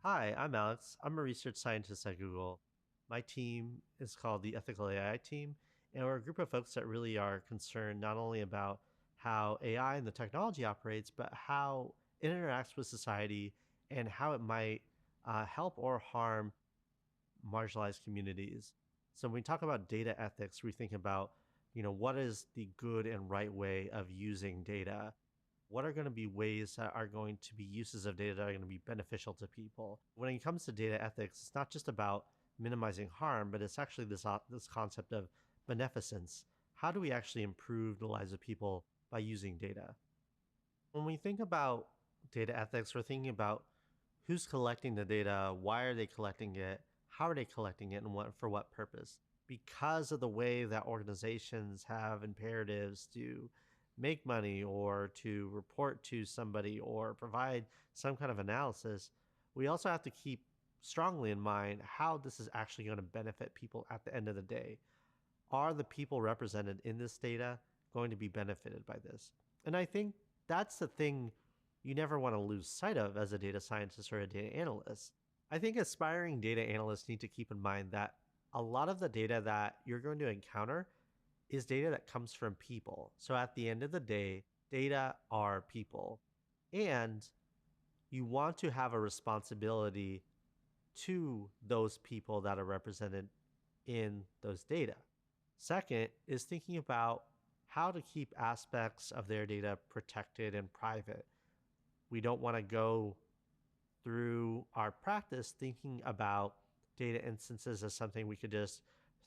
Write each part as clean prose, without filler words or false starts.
Hi, I'm Alex. I'm a research scientist at Google. My team is called the Ethical AI team, and we're a group of folks that really are concerned not only about how AI and the technology operates, but how it interacts with society and how it might help or harm marginalized communities. So when we talk about data ethics, we think about, what is the good and right way of using data? What are going to be ways that are going to be uses of data that are going to be beneficial to people? When it comes to data ethics, it's not just about minimizing harm, but it's actually this concept of beneficence. How do we actually improve the lives of people by using data? When we think about data ethics, we're thinking about who's collecting the data, why are they collecting it, how are they collecting it, and for what purpose. Because of the way that organizations have imperatives to make money or to report to somebody or provide some kind of analysis, we also have to keep strongly in mind how this is actually going to benefit people at the end of the day. Are the people represented in this data going to be benefited by this? And I think that's the thing you never want to lose sight of as a data scientist or a data analyst. I think aspiring data analysts need to keep in mind that a lot of the data that you're going to encounter is data that comes from people. So at the end of the day, data are people. And you want to have a responsibility to those people that are represented in those data. Second is thinking about how to keep aspects of their data protected and private. We don't want to go through our practice thinking about data instances as something we could just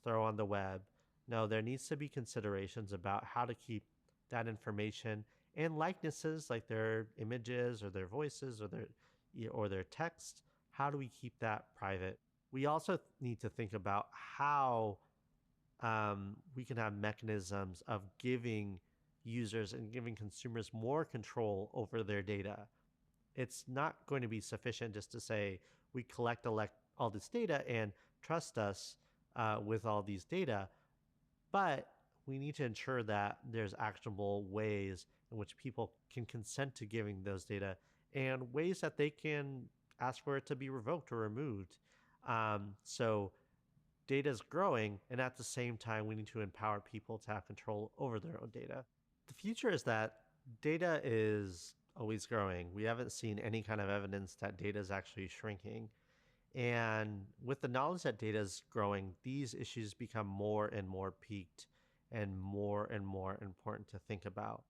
throw on the web. No, there needs to be considerations about how to keep that information and likenesses like their images or their voices or their text. How do we keep that private? We also need to think about how we can have mechanisms of giving users and giving consumers more control over their data. It's not going to be sufficient just to say we collect all this data and trust us with all these data, but we need to ensure that there's actionable ways in which people can consent to giving those data and ways that they can ask for it to be revoked or removed. So data is growing, and at the same time, we need to empower people to have control over their own data. The future is that data is always growing. We haven't seen any kind of evidence that data is actually shrinking. And with the knowledge that data is growing, these issues become more and more peaked and more important to think about.